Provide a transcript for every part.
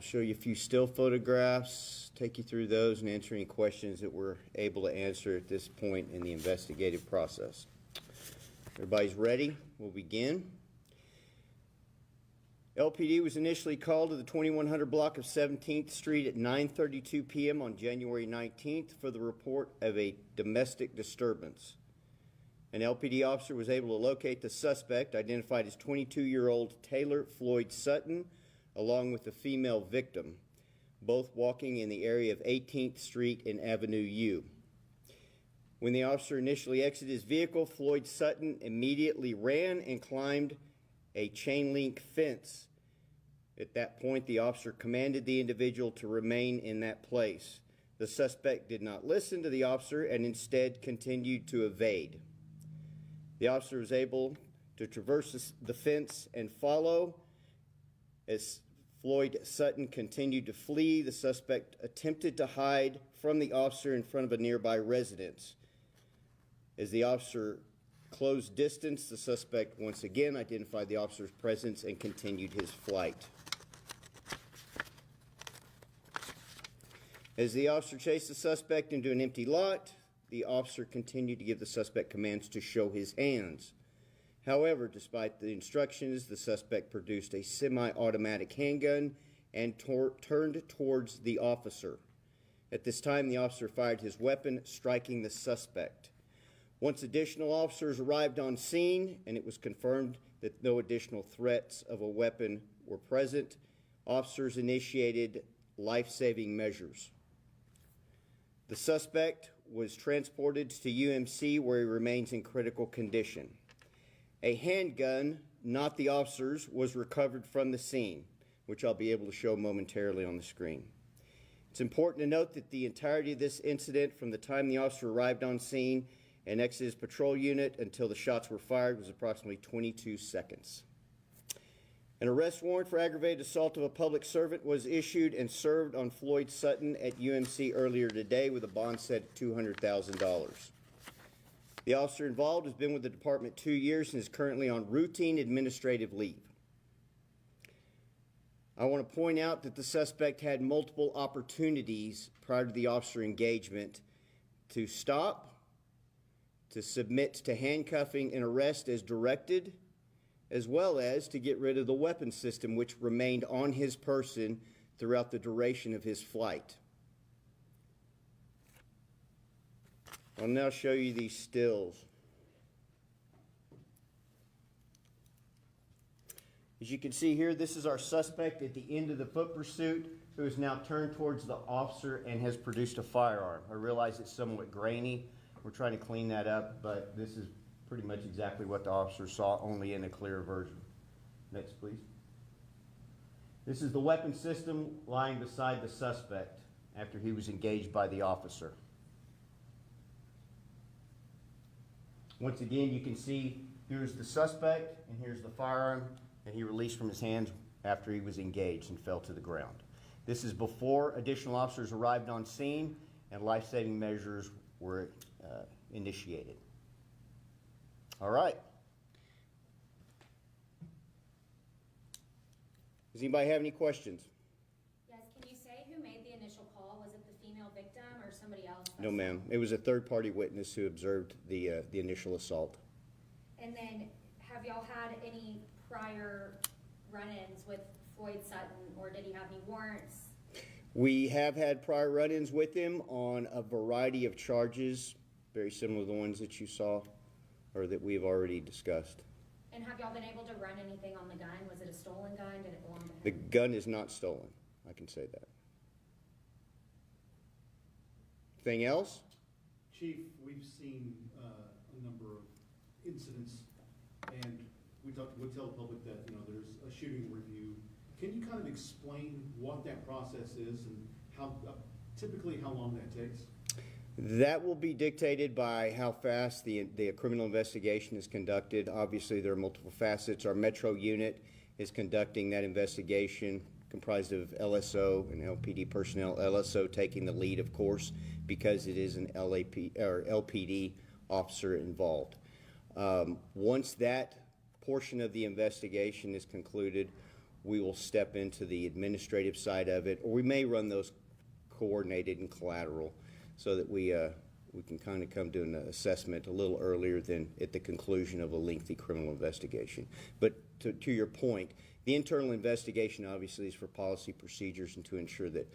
show you a few still photographs, take you through those, and answer any questions that we're able to answer at this point in the investigative process. Everybody's ready? We'll begin. LPD was initially called to the 2100 block of 17th Street at 9:32 p.m. on January 19th for the report of a domestic disturbance. An LPD officer was able to locate the suspect, identified as 22-year-old Taylor Floyd Sutton, along with the female victim, both walking in the area of 18th Street and Avenue U. When the officer initially exited his vehicle, Floyd Sutton immediately ran and climbed a chain link fence. At that point, the officer commanded the individual to remain in that place. The suspect did not listen to the officer and instead continued to evade. The officer was able to traverse the fence and follow. As Floyd Sutton continued to flee, the suspect attempted to hide from the officer in front of a nearby residence. As the officer closed distance, the suspect once again identified the officer's presence and continued his flight. As the officer chased the suspect into an empty lot, the officer continued to give the suspect commands to show his hands. However, despite the instructions, the suspect produced a semi-automatic handgun and turned towards the officer. At this time, the officer fired his weapon, striking the suspect. Once additional officers arrived on scene and it was confirmed that no additional threats of a weapon were present, officers initiated life-saving measures. The suspect was transported to UMC where he remains in critical condition. A handgun, not the officer's, was recovered from the scene, which I'll be able to show momentarily on the screen. It's important to note that the entirety of this incident, from the time the officer arrived on scene and exited his patrol unit until the shots were fired, was approximately 22 seconds. An arrest warrant for aggravated assault of a public servant was issued and served on Floyd Sutton at UMC earlier today with a bond set at $200,000. The officer involved has been with the department 2 years and is currently on routine administrative leave. I want to point out that the suspect had multiple opportunities prior to the officer engagement to stop, to submit to handcuffing and arrest as directed, as well as to get rid of the weapon system which remained on his person throughout the duration of his flight. I'll now show you these stills. As you can see here, this is our suspect at the end of the foot pursuit, who is now turned towards the officer and has produced a firearm. I realize it's somewhat grainy. We're trying to clean that up, but this is pretty much exactly what the officer saw, only in a clearer version. Next, please. This is the weapon system lying beside the suspect after he was engaged by the officer. Once again, you can see here's the suspect and here's the firearm, and he released from his hands after he was engaged and fell to the ground. This is before additional officers arrived on scene and life-saving measures were initiated. All right. Does anybody have any questions? Yes, can you say who made the initial call? Was it the female victim or somebody else? No, ma'am. It was a third-party witness who observed the initial assault. And then, have y'all had any prior run-ins with Floyd Sutton, or did he have any warrants? We have had prior run-ins with him on a variety of charges, very similar to the ones that you saw or that we've already discussed. And have y'all been able to run anything on the gun? Was it a stolen gun? Did it belong to him? The gun is not stolen. I can say that. Anything else? Chief, we've seen a number of incidents, and we tell the public that there's a shooting review. Can you kind of explain what that process is and how typically how long that takes? That will be dictated by how fast the criminal investigation is conducted. Obviously, there are multiple facets. Our Metro unit is conducting that investigation, comprised of LSO and LPD personnel. LSO taking the lead, of course, because it is an LPD officer involved. Once that portion of the investigation is concluded, we will step into the administrative side of it, or we may run those coordinated and collateral so that we can kind of come to an assessment a little earlier than at the conclusion of a lengthy criminal investigation. But to your point, the internal investigation obviously is for policy procedures and to ensure that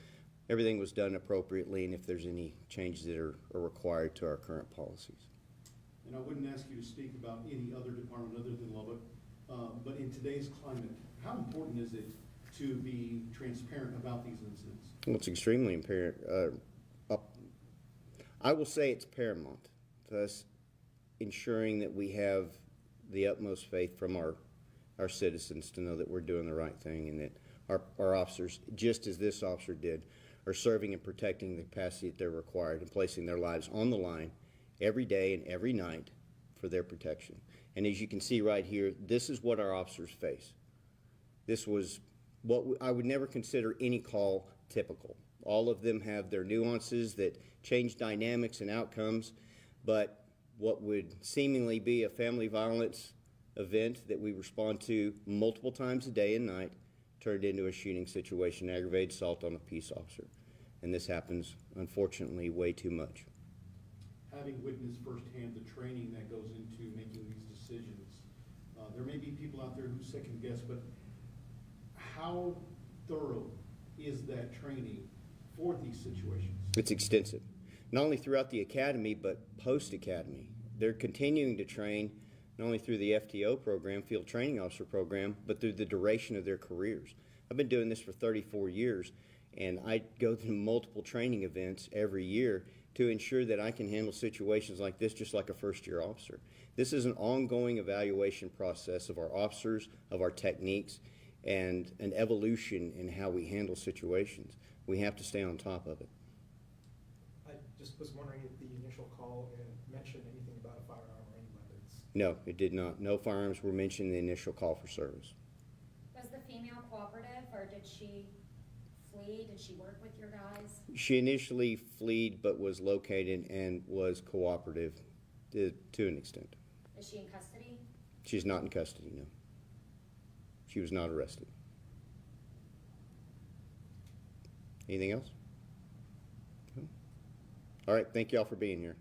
everything was done appropriately and if there's any changes that are required to our current policies. And I wouldn't ask you to speak about any other department other than Lubbock, but in today's climate, how important is it to be transparent about these incidents? Well, it's extremely imperative. I will say it's paramount to us ensuring that we have the utmost faith from our citizens to know that we're doing the right thing and that our officers, just as this officer did, are serving and protecting the capacity that they're required and placing their lives on the line every day and every night for their protection. And as you can see right here, this is what our officers face. This was what I would never consider any call typical. All of them have their nuances that change dynamics and outcomes, but what would seemingly be a family violence event that we respond to multiple times a day and night turned into a shooting situation, aggravated assault on a peace officer. And this happens, unfortunately, way too much. Having witnessed firsthand the training that goes into making these decisions, there may be people out there who second guess, but how thorough is that training for these situations? It's extensive, not only throughout the academy, but post-academy. They're continuing to train not only through the FTO program, Field Training Officer program, but through the duration of their careers. I've been doing this for 34 years, and I go through multiple training events every year to ensure that I can handle situations like this just like a first-year officer. This is an ongoing evaluation process of our officers, of our techniques, and an evolution in how we handle situations. We have to stay on top of it. I just was wondering if the initial call mentioned anything about a firearm or any weapons. No, it did not. No firearms were mentioned in the initial call for service. Was the female cooperative, or did she flee? Did she work with your guys? She initially fled but was located and was cooperative to an extent. Is she in custody? She's not in custody, no. She was not arrested. Anything else? No? All right, thank you all for being here.